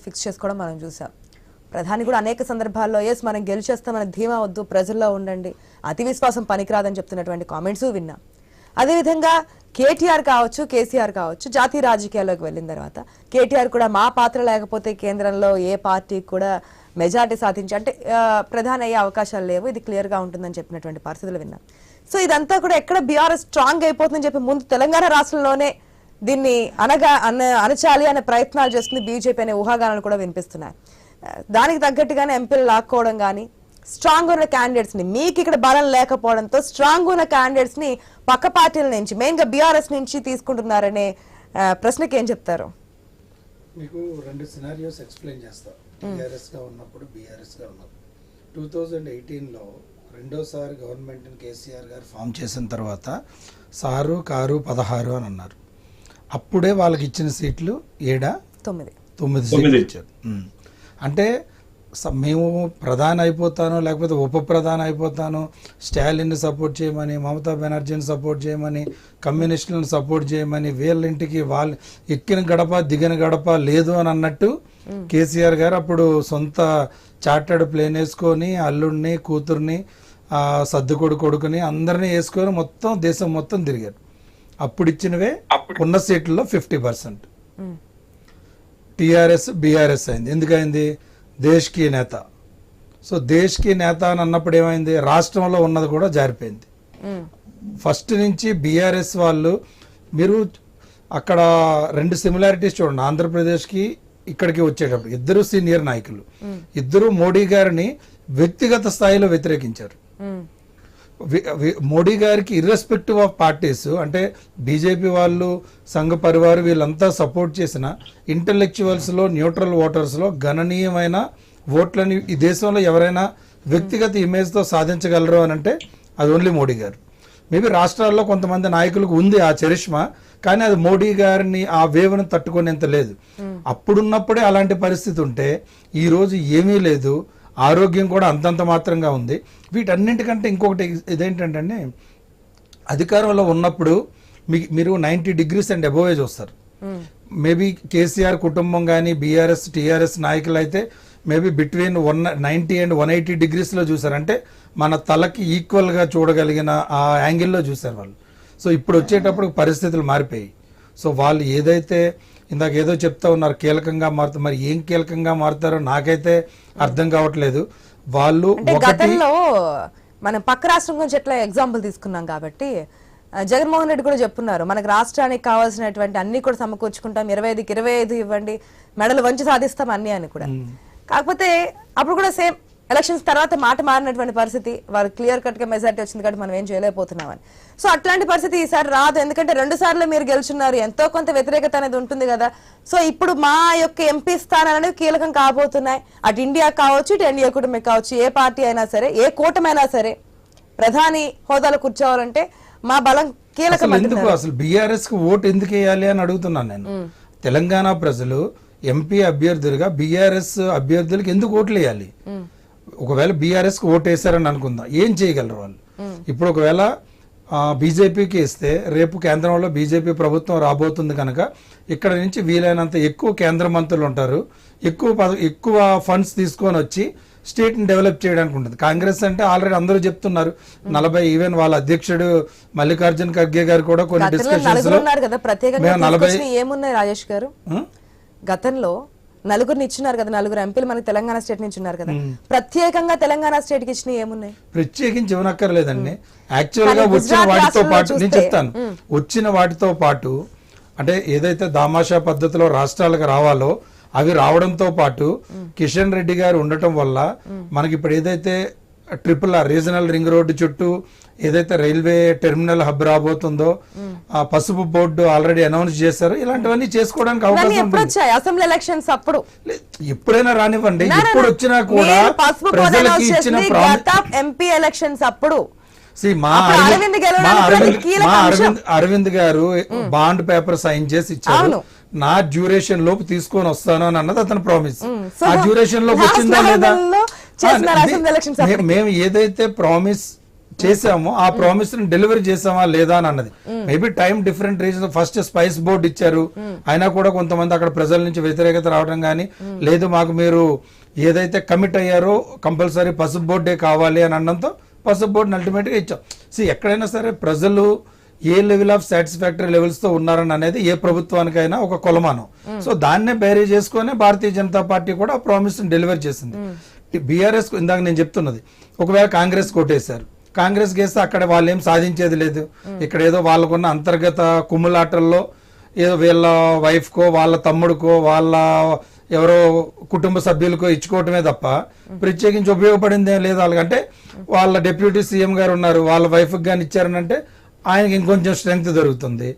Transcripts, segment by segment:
Fix చేసుకోవడం మనం చూసాం. ప్రధాని కూడా అనేక సందర్భాల్లో ఎస్ మనం గెలిచేస్తామని ధీమా వద్దు, ప్రజల్లో ఉండండి, అతి విశ్వాసం పనికిరాదని చెప్తున్నటువంటి కామెంట్స్ విన్నాం. అదేవిధంగా కేటీఆర్ కావచ్చు, కేసీఆర్ కావచ్చు, జాతీయ రాజకీయాల్లోకి వెళ్ళిన తర్వాత కేటీఆర్ కూడా మా పాత్ర లేకపోతే కేంద్రంలో ఏ పార్టీ కూడా మెజార్టీ సాధించి అంటే ప్రధాని అయ్యే అవకాశాలు లేవు, ఇది క్లియర్ గా ఉంటుందని చెప్పినటువంటి పరిస్థితులు విన్నాం. సో ఇదంతా కూడా ఎక్కడ బీఆర్ఎస్ స్ట్రాంగ్ అయిపోతుందని చెప్పి ముందు తెలంగాణ రాష్ట్రంలోనే దీన్ని అణచాలి అనే ప్రయత్నాలు చేస్తుంది బీజేపీ అనే ఊహాగానాలు కూడా వినిపిస్తున్నాయి. దానికి తగ్గట్టుగానే ఎంపీలు లాక్కోవడం కానీ స్ట్రాంగ్ ఉన్న క్యాండిడేట్స్ ని, మీకు ఇక్కడ బలం లేకపోవడంతో స్ట్రాంగ్ ఉన్న క్యాండిడేట్స్ ని పక్క పార్టీల నుంచి మెయిన్ గా బీఆర్ఎస్ నుంచి తీసుకుంటున్నారనే ప్రశ్నకి ఏం చెప్తారు? మీకు రెండు సినారియోస్ ఎక్స్ప్లెయిన్ చేస్తా. టీఆర్ఎస్ గా ఉన్నప్పుడు, బీఆర్ఎస్ గా ఉన్నప్పుడు 2018లో రెండోసారి గవర్నమెంట్ కేసీఆర్ గారు ఫామ్ చేసిన తర్వాత సారు కారు 16 అని అన్నారు. అప్పుడే వాళ్ళకి ఇచ్చిన సీట్లు 9 సీట్లు ఇచ్చారు. అంటే మేము ప్రధాని అయిపోతాను, లేకపోతే ఉప ప్రధాని అయిపోతాను, స్టాలిన్ని సపోర్ట్ చేయమని, మమతా బెనర్జీని సపోర్ట్ చేయమని, కమ్యూనిస్టులను సపోర్ట్ చేయమని, వీళ్ళింటికి వాళ్ళు ఎక్కిన గడప దిగిన గడప లేదు అని అన్నట్టు కేసీఆర్ గారు అప్పుడు సొంత చార్టర్డ్ ప్లేన్ వేసుకొని అల్లుడిని, కూతుర్ని, కొడుకుని అందరినీ వేసుకొని మొత్తం దేశం మొత్తం తిరిగారు. అప్పుడు ఇచ్చినవే ఉన్న సీట్లలో 50%. టీఆర్ఎస్ బీఆర్ఎస్ అయింది. ఎందుకైంది? దేశ్కి నేత. సో దేశ్కి నేత అని అన్నప్పుడు ఏమైంది? రాష్ట్రంలో ఉన్నది కూడా జారిపోయింది. ఫస్ట్ నుంచి బీఆర్ఎస్ వాళ్ళు, మీరు అక్కడ రెండు సిమిలారిటీస్ చూడండి. ఆంధ్రప్రదేశ్కి ఇక్కడికి వచ్చేటప్పుడు ఇద్దరు సీనియర్ నాయకులు, ఇద్దరు మోడీ గారిని వ్యక్తిగత స్థాయిలో వ్యతిరేకించారు. మోడీ గారికి ఇర్రెస్పెక్టివ్ ఆఫ్ పార్టీస్, అంటే బీజేపీ వాళ్ళు, సంఘ పరివారు వీళ్ళంతా సపోర్ట్ చేసిన ఇంటలెక్చువల్స్లో, న్యూట్రల్ ఓటర్స్లో గణనీయమైన ఓట్లని ఈ దేశంలో ఎవరైనా వ్యక్తిగత ఇమేజ్తో సాధించగలరు అని అంటే అది ఓన్లీ మోడీ గారు. మేబీ రాష్ట్రాల్లో కొంతమంది నాయకులకు ఉంది ఆ చరిష్మా, కానీ అది మోడీ గారిని ఆ వేవ్ను తట్టుకునేంత లేదు. అప్పుడున్నప్పుడే అలాంటి పరిస్థితి ఉంటే ఈరోజు ఏమీ లేదు, ఆరోగ్యం కూడా అంతంత మాత్రంగా ఉంది. వీటన్నింటికంటే ఇంకొకటి ఇదేంటంటే, అధికారంలో ఉన్నప్పుడు మీరు 90 degrees అండ్ అబోవే చూస్తారు. మేబీ కేసీఆర్ కుటుంబం కానీ బీఆర్ఎస్ టీఆర్ఎస్ నాయకులు అయితే మేబీ బిట్వీన్ 190 and 180 degrees చూసారు. అంటే మన తలకి ఈక్వల్గా చూడగలిగిన ఆ యాంగిల్లో చూసారు వాళ్ళు. సో ఇప్పుడు వచ్చేటప్పుడు పరిస్థితులు మారిపోయాయి. సో వాళ్ళు ఏదైతే ఇందాక ఏదో చెప్తా ఉన్నారు కీలకంగా మారుతారు, మరి ఏం కీలకంగా మారుతారో నాకైతే అర్థం కావట్లేదు. వాళ్ళు గతంలో మనం పక్క రాష్ట్రం గురించి ఎట్లా ఎగ్జాంపుల్ తీసుకున్నాం కాబట్టి జగన్మోహన్ రెడ్డి కూడా చెప్తున్నారు, మనకు రాష్ట్రానికి కావాల్సినటువంటి అన్ని కూడా సమకూర్చుకుంటాం, 25కి 25 ఇవ్వండి, మెడలు వంచి సాధిస్తాం అన్ని అని కూడా. కాకపోతే అప్పుడు కూడా సేమ్ ఎలక్షన్స్ తర్వాత మాట మారినటువంటి పరిస్థితి, వారు క్లియర్ కట్ గా మెజారిటీ వచ్చింది కాబట్టి మనం ఏం చేయలేకపోతున్నామని. సో అట్లాంటి పరిస్థితి ఈసారి రాదు, ఎందుకంటే 2 సార్లు మీరు గెలుచున్నారు, ఎంతో కొంత వ్యతిరేకత అనేది ఉంటుంది కదా. సో ఇప్పుడు మా యొక్క ఎంపీ స్థానాలు అనేవి కీలకం కాబోతున్నాయి. అటు ఇండియా కావచ్చు, ఇటు ఎన్డీఏ కూటమి కావచ్చు, ఏ పార్టీ అయినా సరే, ఏ కూటమైనా సరే ప్రధాని హోదాలో కూర్చోవాలంటే మా బలం కీలకం. ఎందుకు అసలు బీఆర్ఎస్ కు ఓటు ఎందుకు వేయాలి అని అడుగుతున్నాను నేను. తెలంగాణ ప్రజలు ఎంపీ అభ్యర్థులుగా బీఆర్ఎస్ అభ్యర్థులకు ఎందుకు ఓట్లు వేయాలి? ఒకవేళ బీఆర్ఎస్ కు ఓటు వేశారని అనుకుందాం, ఏం చేయగలరు వాళ్ళు? ఇప్పుడు ఒకవేళ బీజేపీకి ఇస్తే రేపు కేంద్రంలో బీజేపీ ప్రభుత్వం రాబోతుంది కనుక ఇక్కడ నుంచి వీలైనంత ఎక్కువ కేంద్ర మంత్రులు ఉంటారు, ఎక్కువ ఫండ్స్ తీసుకొని వచ్చి స్టేట్ ని డెవలప్ చేయడానికి ఉంటుంది. కాంగ్రెస్ అంటే ఆల్రెడీ అందరూ చెప్తున్నారు 40, ఈవెన్ వాళ్ళ అధ్యక్షుడు మల్లికార్జున్ ఖర్గే గారు కూడా కొన్ని డిస్కషన్స్ లో 40 ఏమున్నాయి రాజేష్ గారు, గతంలో నలుగురిని ఇచ్చినారు కదా, 9 ఎంపీలు మనకి తెలంగాణ స్టేట్ నుంచి ఉన్నారు కదా, ప్రత్యేకంగా తెలంగాణ స్టేట్ కి ఇచ్చిన ఏమున్నాయి? ప్రత్యేకించి ఇవ్వనక్కర్లేదండి. యాక్చువల్ గా వచ్చిన వాటితో పాటు నేను చెప్తాను, వచ్చిన వాటితో పాటు అంటే ఏదైతే దామాషా పద్ధతిలో రాష్ట్రాలకు రావాలో అవి రావడంతో పాటు కిషన్ రెడ్డి గారు ఉండటం వల్ల మనకి ఇప్పుడు ఏదైతే RRR రీజనల్ రింగ్ రోడ్డు చుట్టూ ఏదైతే రైల్వే టెర్మినల్ హబ్ రాబోతుందో, ఆ పసుపు బోర్డు ఆల్రెడీ అనౌన్స్ చేశారు, ఇలాంటివన్నీ చేసుకోవడానికి అవకాశం ఉంటుంది. అసెంబ్లీ ఎలక్షన్స్ అప్పుడు ఎప్పుడైనా రానివ్వండి, ఎప్పుడు వచ్చినా కూడా ప్రజలకి ఇచ్చిన ఎంపీ ఎలక్షన్స్ అప్పుడు అరవింద్ గారు బాండ్ పేపర్ సైన్ చేసి ఇచ్చారు, నా డ్యూరేషన్ లోపు తీసుకొని వస్తాను అని అన్నది అతను ప్రామిస్. ఆ డ్యూరేషన్ లోపు వచ్చిందా లేదా? మేము ఏదైతే ప్రామిస్ చేసామో ఆ ప్రామిస్ ని డెలివరీ చేసామా లేదా అని అన్నది. Maybe time different reason, first spice board ఇచ్చారు, అయినా కూడా కొంతమంది అక్కడ ప్రజల నుంచి వ్యతిరేకత రావడం కానీ, లేదు మాకు మీరు ఏదైతే కమిట్ అయ్యారో కంపల్సరీ పసుపు బోర్డే కావాలి అని అనడంతో పసుపు బోర్డుని అల్టిమేట్ గా ఇచ్చాం. ఎక్కడైనా సరే ప్రజలు ఏ లెవెల్ ఆఫ్ సాటిస్ఫాక్టరీ లెవెల్స్ తో ఉన్నారని అనేది ఏ ప్రభుత్వానికైనా ఒక కొలమానం. సో దాన్నే బేరీ చేసుకుని భారతీయ జనతా పార్టీ కూడా ఆ ప్రామిస్ ని డెలివర్ చేసింది. బీఆర్ఎస్ ఇందాక నేను చెప్తున్నది, ఒకవేళ కాంగ్రెస్ కొట్టేశారు, కాంగ్రెస్ గేస్తే అక్కడ వాళ్ళు ఏం సాధించేది లేదు. ఇక్కడ ఏదో వాళ్ళకున్న అంతర్గత కుమ్ములాటల్లో ఏదో వీళ్ళ వైఫ్ కో వాళ్ళ తమ్ముడికో వాళ్ళ ఎవరో కుటుంబ సభ్యులకో ఇచ్చుకోవటమే తప్ప ప్రత్యేకించి ఉపయోగపడింది ఏం లేదు వాళ్ళకి. అంటే వాళ్ళ డిప్యూటీ సీఎం గారు ఉన్నారు, వాళ్ళ వైఫ్కి కానీ ఇచ్చారనంటే ఆయనకి ఇంకొంచెం స్ట్రెంగ్త్ దొరుకుతుంది.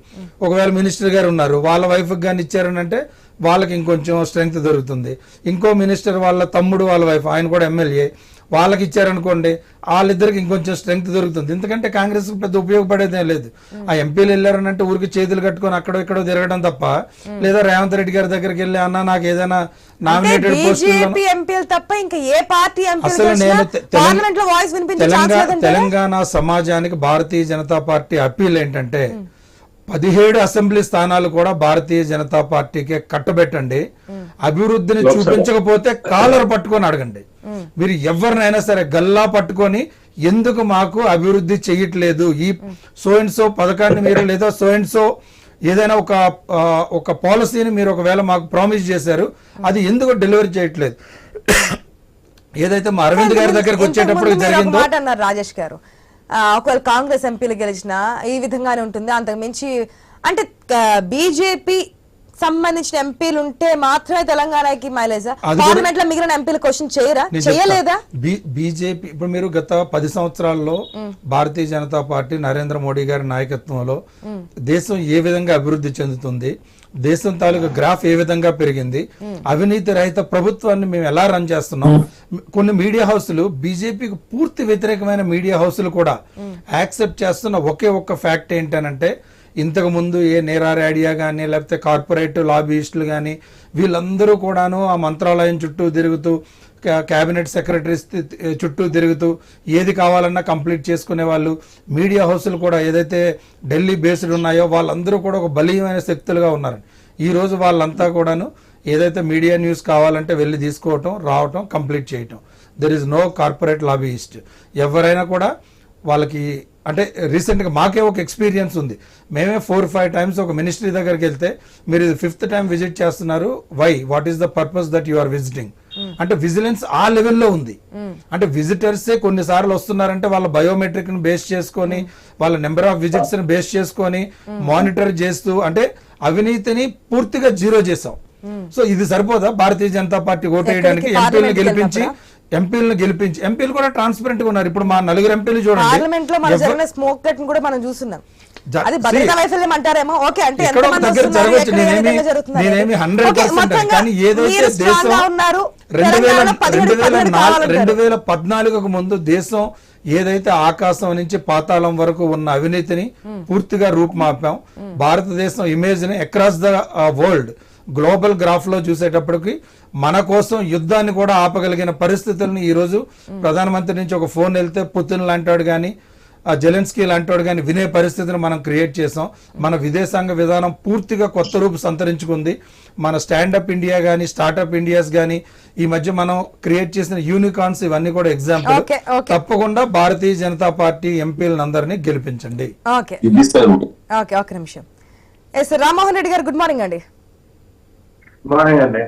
ఒకవేళ మినిస్టర్ గారు ఉన్నారు, వాళ్ళ వైఫ్కి కానీ ఇచ్చారనంటే వాళ్ళకి ఇంకొంచెం స్ట్రెంగ్త్ దొరుకుతుంది. ఇంకో మినిస్టర్ వాళ్ళ తమ్ముడు వాళ్ళ వైఫ్, ఆయన కూడా ఎమ్మెల్యే, వాళ్ళకి ఇచ్చారనుకోండి వాళ్ళిద్దరికి ఇంకొంచెం స్ట్రెంగ్త్ దొరుకుతుంది. ఎందుకంటే కాంగ్రెస్ పెద్ద ఉపయోగపడేదే లేదు. ఆ ఎంపీలు వెళ్ళారనంటే ఊరికి చేతులు కట్టుకొని అక్కడో ఇక్కడో తిరగడం తప్ప, లేదా రేవంత్ రెడ్డి గారి దగ్గరికి వెళ్ళి అన్న నాకు ఏదైనా నామినేటెడ్ పోస్ట్ తప్ప ఇంకా ఏ పార్టీ అసలు నేను తెలంగాణ సమాజానికి భారతీయ జనతా పార్టీ అప్పీల్ ఏంటంటే 17 అసెంబ్లీ స్థానాలు కూడా భారతీయ జనతా పార్టీకే కట్టబెట్టండి. అభివృద్ధిని చూపించకపోతే కాలర్ పట్టుకొని అడగండి. మీరు ఎవరినైనా సరే గల్లా పట్టుకొని ఎందుకు మాకు అభివృద్ధి చేయట్లేదు, ఈ సో అండ్ సో పథకాన్ని మీరు లేదా సో అండ్ సో ఏదైనా ఒక పాలసీని మీరు ఒకవేళ మాకు ప్రామిస్ చేశారు, అది ఎందుకు డెలివరీ చేయట్లేదు. ఏదైతే మా అరవింద్ గారి దగ్గరకు వచ్చేటప్పుడు జరిగిందో అన్నారు రాజేష్ గారు, ఒకవేళ కాంగ్రెస్ ఎంపీలు గెలిచినా ఈ విధంగానే ఉంటుంది, అంతకు మించి అంటే బీజేపీ సంబంధించిన ఎంపీలు ఉంటే మాత్రమే తెలంగాణకి మైలేజ్. పార్లమెంట్ లో మిగిలిన ఎంపీలు క్వశ్చన్ చేయరా, చేయలేదా? బీజేపీ ఇప్పుడు మీరు గత 10 సంవత్సరాల్లో భారతీయ జనతా పార్టీ నరేంద్ర మోడీ గారి నాయకత్వంలో దేశం ఏ విధంగా అభివృద్ధి చెందుతుంది, దేశం తాలూకా గ్రాఫ్ ఏ విధంగా పెరిగింది, అవినీతి రహిత ప్రభుత్వాన్ని మేము ఎలా రన్ చేస్తున్నాం. కొన్ని మీడియా హౌస్లు బీజేపీకి పూర్తి వ్యతిరేకమైన మీడియా హౌస్లు కూడా యాక్సెప్ట్ చేస్తున్న ఒకే ఒక్క ఫ్యాక్ట్ ఏంటనంటే, ఇంతకు ముందు ఏ నేరారేడియా కానీ లేకపోతే కార్పొరేట్ లాబీయిస్టులు కానీ వీళ్ళందరూ కూడాను ఆ మంత్రాలయం చుట్టూ తిరుగుతూ క్యాబినెట్ సెక్రటరీస్ చుట్టూ తిరుగుతూ ఏది కావాలన్నా కంప్లీట్ చేసుకునే వాళ్ళు, మీడియా హౌస్లు కూడా ఏదైతే ఢిల్లీ బేస్డ్ ఉన్నాయో వాళ్ళందరూ కూడా ఒక బలీయమైన శక్తులుగా ఉన్నారు. ఈ రోజు వాళ్ళంతా కూడాను ఏదైతే మీడియా న్యూస్ కావాలంటే వెళ్ళి తీసుకోవటం, రావటం, కంప్లీట్ చేయటం. There is no corporate lobbyist. ఎవరైనా కూడా వాళ్ళకి అంటే రీసెంట్గా మాకే ఒక ఎక్స్పీరియన్స్ ఉంది. మేమే 4-5 టైమ్స్ ఒక మినిస్ట్రీ దగ్గరికి వెళ్తే మీరు 5th టైం విజిట్ చేస్తున్నారు, why, what is the purpose that you are visiting అంటే విజిలెన్స్ ఆ లెవెల్లో ఉంది. అంటే విజిటర్సే కొన్నిసార్లు వస్తున్నారంటే వాళ్ళ బయోమెట్రిక్ ని బేస్ చేసుకొని, వాళ్ళ నెంబర్ ఆఫ్ విజిట్స్ ని బేస్ చేసుకొని మానిటర్ చేస్తూ, అంటే అవినీతిని పూర్తిగా జీరో చేసాం. సో ఇది సరిపోదా భారతీయ జనతా పార్టీ ఓటేయడానికి? ఎంపీలను గెలిపించి ఎంపీలు కూడా ట్రాన్స్పరెంట్ గా ఉన్నారు. ఇప్పుడు మా 4 ఎంపీలు చూడండి, పార్లమెంట్ లో మన జరిగిన స్మోక్ కట్ కూడా మనం చూస్తున్నాం. అది భద్రతా వైఫల్యం అంటారేమో, ఓకే, అంటే నేనేమి 100% కానీ ఏదైతే దేశం 2014కు ముందు దేశం ఏదైతే ఆకాశం నుంచి పాతాళం వరకు ఉన్న అవినీతిని పూర్తిగా రూపుమాపాం. భారతదేశం ఇమేజ్ ని across the world global graph లో చూసేటప్పటికి మన కోసం యుద్ధాన్ని కూడా ఆపగలిగిన పరిస్థితులను ఈ రోజు ప్రధానమంత్రి నుంచి ఒక ఫోన్ వెళ్తే పుతిన్ లాంటివాడు కానీ జెలెన్స్కీ లాంటివాడు కానీ వినే పరిస్థితిని మనం క్రియేట్ చేసాం. మన విదేశాంగ విధానం పూర్తిగా కొత్త రూపు సంతరించుకుంది. మన స్టాండప్ ఇండియా కానీ స్టార్ట్అప్ ఇండియాస్ కానీ ఈ మధ్య మనం క్రియేట్ చేసిన యూనికార్న్స్ ఇవన్నీ కూడా ఎగ్జాంపుల్. తప్పకుండా భారతీయ జనతా పార్టీ ఎంపీలను అందరినీ గెలిపించండి. రామ్మోహన్ రెడ్డి గారు, గుడ్ మార్నింగ్ అండి. మార్నింగ్ అండి.